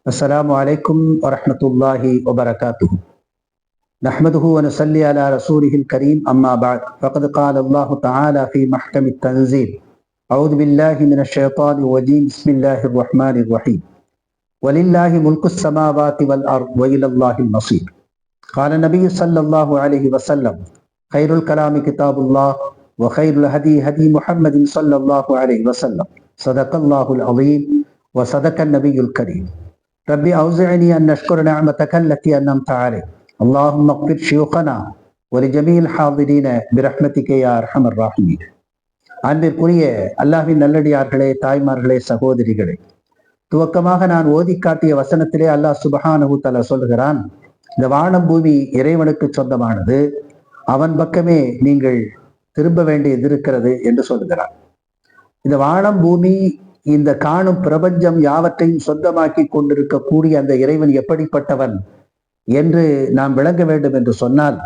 अस्सलामु अलैकुम वरहमतुल्लाहि वबरकातुहु। नहमदुहु व नसल्ली अला रसूलिहिल करीम अम्मा बाद फ़क़द क़ाल अल्लाहु तआला फ़ी महकमित तंज़ील अऊज़ु बिल्लाहि मिनश शैतानिर रजीम बिस्मिल्लाहिर रहमानिर रहीम वलिल्लाहि मुल्कुस समावाति वल अर्ज़ व इलल्लाहिल मसीर। क़ाल नबी सल्लल्लाहु अलैहि वसल्लम खैरुल कलामि किताबुल्लाह व खैरुल हदी हदी मुहम्मदिन सल्लल्लाहु अलैहि वसल्लम सदक़ल्लाहुल अज़ीम व सदक़न नबियुल करीम। रब्बी औज़िअनी अन नश्कुर निअमतक अल्लती अन्अमत अलैना अल्लाहुम्मा अग़्फ़िर ஷியூഖனா வலிஜமீல் ஹாதிரீன பிரஹ்மதிக யா அர்ஹமர் ராஹிமீன். அன்பிற்குரிய அல்லாஹ்வின் நல்லடியார்களே, தாய்மார்களே, சகோதரிகளே, துவக்கமாக நான் ஓதி காட்டிய வசனத்திலே அல்லாஹ் சுப்ஹானஹு தஆலா சொல்கிறான், இந்த வானம் பூமி இறைவனுக்கு சொந்தமானது, அவன் பக்கமே நீங்கள் திரும்ப வேண்டியது இருக்கிறது என்று சொல்கிறான். இந்த வானம் பூமி, இந்த காணும் பிரபஞ்சம் யாவற்றையும் சொந்தமாக்கி கொண்டிருக்கக்கூடிய அந்த இறைவன் எப்படிப்பட்டவன் என்று நாம் விளங்க வேண்டும் என்று சொன்னால்,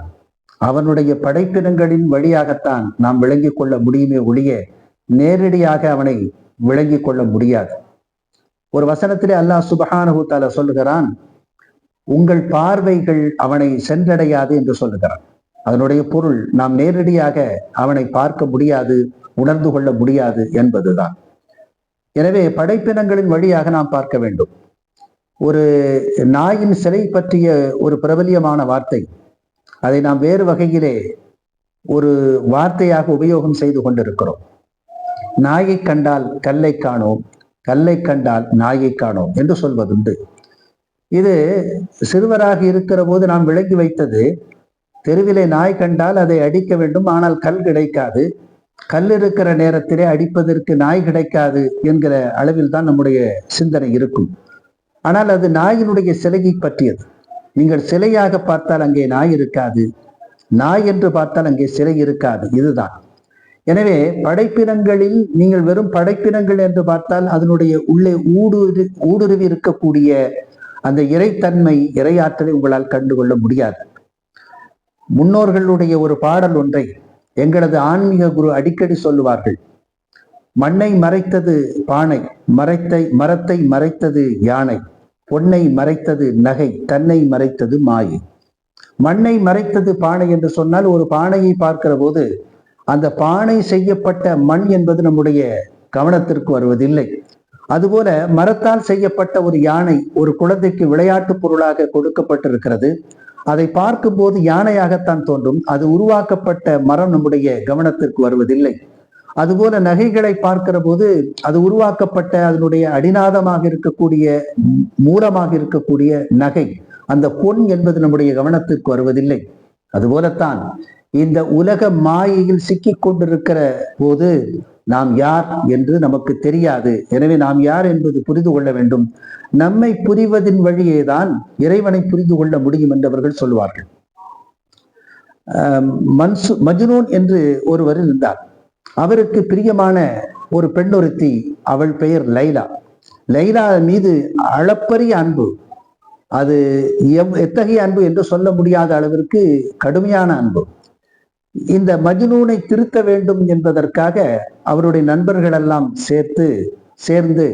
அவனுடைய படைப்பினங்களின் வழியாகத்தான் நாம் விளங்கிக் கொள்ள முடியுமே ஒழிய நேரடியாக அவனை விளங்கிக் கொள்ள முடியாது. ஒரு வசனத்திலே அல்லாஹ் சுப்ஹானஹு தஆலா சொல்லுகிறான், உங்கள் பார்வைகள் அவனை சென்றடையாது என்று சொல்லுகிறான். அதனுடைய பொருள், நாம் நேரடியாக அவனை பார்க்க முடியாது, உணர்ந்து கொள்ள முடியாது என்பதுதான். எனவே படைப்பினங்களின் வழியாக நாம் பார்க்க வேண்டும். ஒரு நாயின் சிலை பற்றிய ஒரு பிரபல்யமான வார்த்தை, அதை நாம் வேறு வகையிலே ஒரு வார்த்தையாக உபயோகம் செய்து கொண்டிருக்கிறோம். நாயை கண்டால் கல்லை காணோம், கல்லை கண்டால் நாயை காணோம் என்று சொல்வதுண்டு. இது சிறுவராக இருக்கிற போது நாம் விளங்கி வைத்தது, தெருவிலே நாய் கண்டால் அதை அடிக்க வேண்டும், ஆனால் கல் கிடைக்காது, கல் இருக்கிற நேரத்திலே அடிப்பதற்கு நாய் கிடைக்காது என்கிற அளவில் தான் நம்முடைய சிந்தனை இருக்கும். ஆனால் அது நாயினுடைய சிலையை பற்றியது. நீங்கள் சிலையாக பார்த்தால் அங்கே நாய் இருக்காது, நாய் என்று பார்த்தால் அங்கே சிலை இருக்காது, இதுதான். எனவே படைப்பினங்களில் நீங்கள் வெறும் படைப்பினங்கள் என்று பார்த்தால் அதனுடைய உள்ளே ஊடுருவி இருக்கக்கூடிய அந்த இறைத்தன்மை, இறையாற்றலை உங்களால் கண்டுகொள்ள முடியாது. முன்னோர்களுடைய ஒரு பாடல் ஒன்றை எங்களது ஆன்மீக குரு அடிக்கடி சொல்லுவார்கள். மண்ணை மறைத்தது பானை, மரத்தை மறைத்தது யானை, பொன்னை மறைத்தது நகை, தன்னை மறைத்தது மாயை. மண்ணை மறைத்தது பானை என்று சொன்னால், ஒரு பானையை பார்க்கிற போது அந்த பானை செய்யப்பட்ட மண் என்பது நம்முடைய கவனத்திற்கு வருவதில்லை. அதுபோல மரத்தால் செய்யப்பட்ட ஒரு யானை ஒரு குழந்தைக்கு விளையாட்டு பொருளாக கொடுக்கப்பட்டிருக்கிறது. அதை பார்க்கும்போது யானையாகத்தான் தோன்றும், அது உருவாக்கப்பட்ட மரம் நம்முடைய கவனத்திற்கு வருவதில்லை. அதுபோல நகைகளை பார்க்கிற போது அது உருவாக்கப்பட்ட அதனுடைய அடிநாதமாக இருக்கக்கூடிய, மூலமாக இருக்கக்கூடிய நகை, அந்த பொன் என்பது நம்முடைய கவனத்திற்கு வருவதில்லை. அதுபோலத்தான் இந்த உலக மாயையில் சிக்கி கொண்டிருக்கிற போது நாம் யார் என்று நமக்கு தெரியாது. எனவே நாம் யார் என்பது புரிந்து கொள்ள வேண்டும். நம்மை புரிவதின் வழியேதான் இறைவனை புரிந்து கொள்ள முடியும் என்றவர்கள் சொல்வார்கள். மஜ்னூன் என்று ஒருவர் இருந்தார். அவருக்கு பிரியமான ஒரு பெண்ணொருத்தி, அவள் பெயர் லைலா. லைலா மீது அளப்பரிய அன்பு, அது எத்தகைய அன்பு என்று சொல்ல முடியாத அளவிற்கு கடுமையான அன்பு. இந்த மஜ்னூனை திருத்த வேண்டும் என்பதற்காக அவருடைய நண்பர்கள் எல்லாம் சேர்ந்து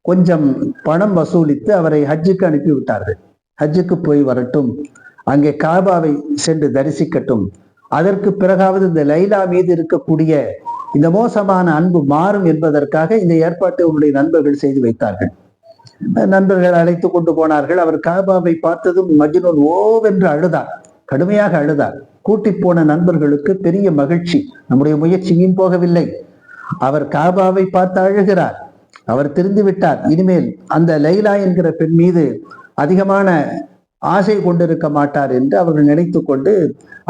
கொஞ்சம் பணம் வசூலித்து அவரை ஹஜ்ஜுக்கு அனுப்பிவிட்டார்கள். ஹஜ்ஜுக்கு போய் வரட்டும், அங்கே காபாவை சென்று தரிசிக்கட்டும், அதற்கு பிறகாவது இந்த லைலா மீது இருக்கக்கூடிய இந்த மோசமான அன்பு மாறும் என்பதற்காக இந்த ஏற்பாட்டை அவருடைய நண்பர்கள் செய்து வைத்தார்கள். நண்பர்கள் அழைத்து கொண்டு போனார்கள். அவர் காபாவை பார்த்ததும் மஜ்னூன் ஓவென்று அழுதார், கடுமையாக அழுதார். கூட்டி போன நண்பர்களுக்கு பெரிய மகிழ்ச்சி, நம்முடைய முயற்சி வீண் போகவில்லை. அவர் காபாவை பார்த்து அழுகிறார், அவர் திருந்து விட்டார், இனிமேல் அந்த லைலா என்கிற பெண் மீது அதிகமான ஆசை கொண்டிருக்க மாட்டார் என்று அவர்கள் நினைத்து கொண்டு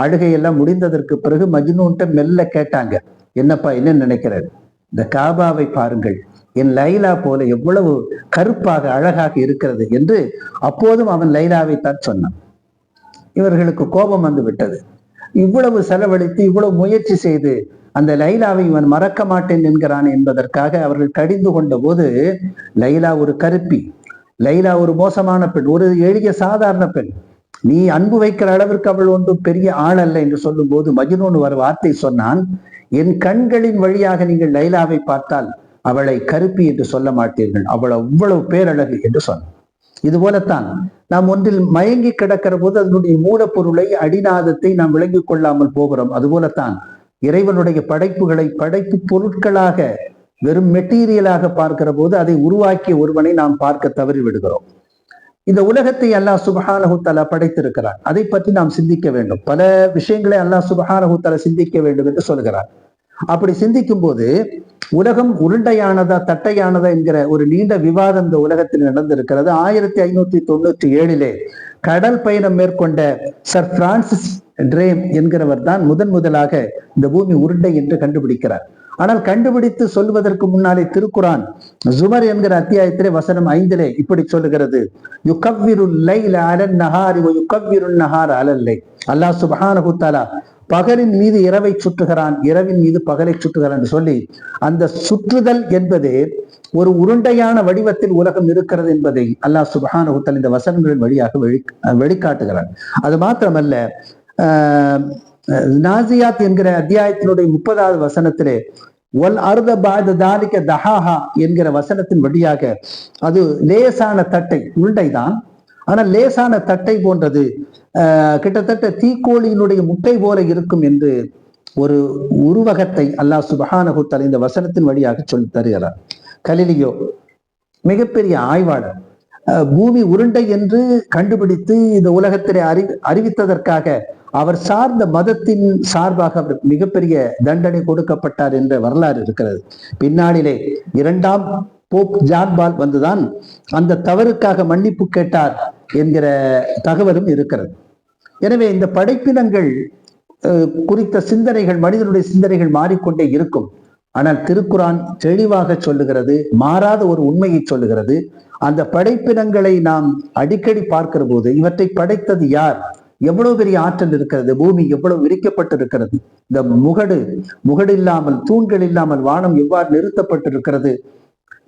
அழுகையெல்லாம் முடிந்ததற்கு பிறகு மஜ்னூன்ட்ட மெல்ல கேட்டாங்க, என்னப்பா என்ன நினைக்கிறார்? இந்த காபாவை பாருங்கள், என் லைலா போல எவ்வளவு கருப்பாக அழகாக இருக்கிறது என்று அப்போதும் அவன் லைலாவை தான் சொன்னான். இவர்களுக்கு கோபம் வந்து விட்டது. இவ்வளவு செலவழித்து இவ்வளவு முயற்சி செய்து அந்த லைலாவை இவன் மறக்க மாட்டேன் என்கிறான் என்பதற்காக அவர்கள் கடிந்து கொண்ட போது, லைலா ஒரு கருப்பி, லைலா ஒரு மோசமான பெண், ஒரு எளிய சாதாரண பெண், நீ அன்பு வைக்கிற அளவிற்கு அவள் ஒன்றும் பெரிய ஆள் அல்ல என்று சொல்லும் போது மஜ்னூன் ஒரு வார்த்தை சொன்னான், என் கண்களின் வழியாக நீங்கள் லைலாவை பார்த்தால் அவளை கருப்பி என்று சொல்ல மாட்டீர்கள், அவள் அவ்வளவு பேரழகு என்று சொன்னான். இது போலத்தான் நாம் ஒன்றில் மயங்கி கிடக்கிற போது அதனுடைய மூலப்பொருளை அடிநாதத்தை நாம் விளங்கிக் கொள்ளாமல் போகிறோம். அதுபோலத்தான் இறைவனுடைய படைப்புகளை படைப்பு பொருட்களாக வெறும் மெட்டீரியலாக பார்க்கிற போது அதை உருவாக்கிய ஒருவனை நாம் பார்க்க தவறி விடுகிறோம். இந்த உலகத்தை அல்லாஹ் சுப்ஹானஹு தஆலா படைத்திருக்கிறார். அதை பற்றி நாம் சிந்திக்க வேண்டும். பல விஷயங்களை அல்லாஹ் சுப்ஹானஹு தஆலா சிந்திக்க வேண்டும் என்று சொல்கிறார். அப்படி சிந்திக்கும் போது உலகம் உருண்டையானதா தட்டையானதா என்கிற ஒரு நீண்ட விவாதம் இந்த உலகத்தில் நடந்திருக்கிறது. 1597 கடல் பயணம் மேற்கொண்ட சர் பிரான்சிஸ் டிரேம் என்கிறவர் தான் முதலாக இந்த பூமி உருண்டை என்று கண்டுபிடிக்கிறார். ஆனால் கண்டுபிடித்து சொல்வதற்கு முன்னாலே திருக்குரான் ஜுமர் என்கிற அத்தியாயத்திலே வசனம் 5 இப்படி சொல்லுகிறது, யுகவ்விருல் லைல அலன் நஹாரி வ யுகவ்விருன் நஹார அலல் லைல். அல்லாஹ் சுப்ஹானஹு தஆலா பகலின் மீது இரவை சுற்றுகிறான், இரவின் மீது பகலை சுற்றுகிறான் என்று சொல்லி அந்த சுற்றுதல் என்பது ஒரு உருண்டையான வடிவத்தில் உலகம் இருக்கிறது என்பதை அல்லாஹ் சுப்ஹானஹு தஆலா இந்த வசனங்களின் வழியாக வெளிக்காட்டுகிறான். அது மாத்திரமல்ல, நாசியாத் என்கிற அத்தியாயத்தினுடைய 30வது வசனத்திலே வல் அர்த பஅத தாலிக தஹாஹா என்கிற வசனத்தின் வழியாக அது லேசான தட்டை, உருண்டைதான் ஆனால் லேசான தட்டை போன்றது, கிட்டத்தட்ட தீக்கோழியினுடைய முட்டை போல இருக்கும் என்று ஒரு உருவகத்தை அல்லாஹ் சுப்ஹானஹு தஆலா இந்த வசனத்தின் வழியாக சொல்லி தருகிறார். கலிலியோ மிகப்பெரிய ஆய்வாளர், பூமி உருண்டை என்று கண்டுபிடித்து இந்த உலகத்திலே அறிவித்ததற்காக அவர் சார்ந்த மதத்தின் சார்பாக அவர் மிகப்பெரிய தண்டனை கொடுக்கப்பட்டார் என்ற வரலாறு இருக்கிறது. பின்னாளிலே 2ஆம் போப் ஜான் பால் வந்துதான் அந்த தவறுக்காக மன்னிப்பு கேட்டார் என்கிற தகவலும் இருக்கிறது. எனவே இந்த படைப்பினங்கள் குறித்த சிந்தனைகள், மனிதனுடைய சிந்தனைகள் மாறிக்கொண்டே இருக்கும். ஆனால் திருக்குரான் தெளிவாக சொல்லுகிறது, மாறாத ஒரு உண்மையை சொல்லுகிறது. அந்த படைப்பினங்களை நாம் அடிக்கடி பார்க்கிற போது இவற்றை படைத்தது யார், எவ்வளவு பெரிய ஆற்றல் இருக்கிறது, பூமி எவ்வளவு விரிக்கப்பட்டிருக்கிறது, இந்த முகடு இல்லாமல் தூண்கள் இல்லாமல் வானம் எவ்வாறு நிறுத்தப்பட்டிருக்கிறது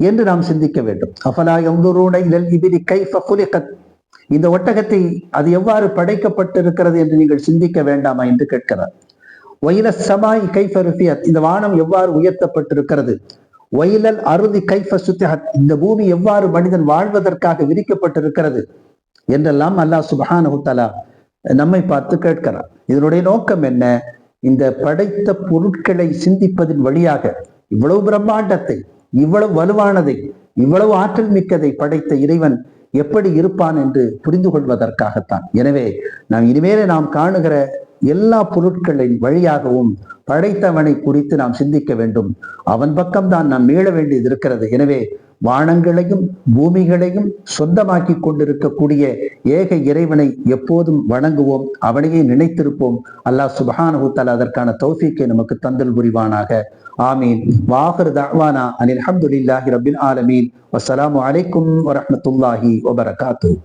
என்று நாம் சிந்திக்க வேண்டும். அஃபலா யன்துரூன இலல் இபிலி கைஃப குலிகத், இந்த ஒட்டகத்தை அது எவ்வாறு படைக்கப்பட்டிருக்கிறது என்று நீங்கள் சிந்திக்க வேண்டாமா என்று கேட்கிறார். வயில சமாய் கைஃப ருஃபியத், இந்த வானம் எவ்வாறு உயர்த்தப்பட்டிருக்கிறது. வயிலல் அருதி கைஃப சுத்திஹத், இந்த பூமி எவ்வாறு மனிதன் வாழ்வதற்காக விரிக்கப்பட்டிருக்கிறது என்றெல்லாம் அல்லாஹ் சுப்ஹானஹு தஆலா நம்மை பார்த்து கேட்கிறார். இதனுடைய நோக்கம் என்ன? இந்த படைத்த பொருட்களை சிந்திப்பதன் வழியாக இவ்வளவு பிரம்மாண்டத்தை, இவ்வளவு வலுவானதை, இவ்வளவு ஆற்றல் மிக்கதை படைத்த இறைவன் எப்படி இருப்பான் என்று புரிந்து கொள்வதற்காகத்தான். எனவே இனிமேலே நாம் காணுகிற எல்லா பொருட்களின் வழியாகவும் படைத்தவனை குறித்து நாம் சிந்திக்க வேண்டும். அவன் பக்கம்தான் நாம் மீள வேண்டியது இருக்கிறது. எனவே வானங்களையும் பூமிகளையும் சொந்தமாக்கி கொண்டிருக்கக்கூடிய ஏக இறைவனை எப்போதும் வணங்குவோம், அவனையே நினைத்திருப்போம். அல்லாஹ் சுப்ஹானஹு தஆலா அதற்கான தௌஃபீக்கை நமக்கு தந்தல் புரிவானாக. ஆமீன். வாஹிரு தஅவானா அனில் ஹம்துலில்லாஹி ரப்பில் ஆலமீன். வஸ்ஸலாமு அலைக்கும் வரஹ்மத்துல்லாஹி வபரகாத்துஹு.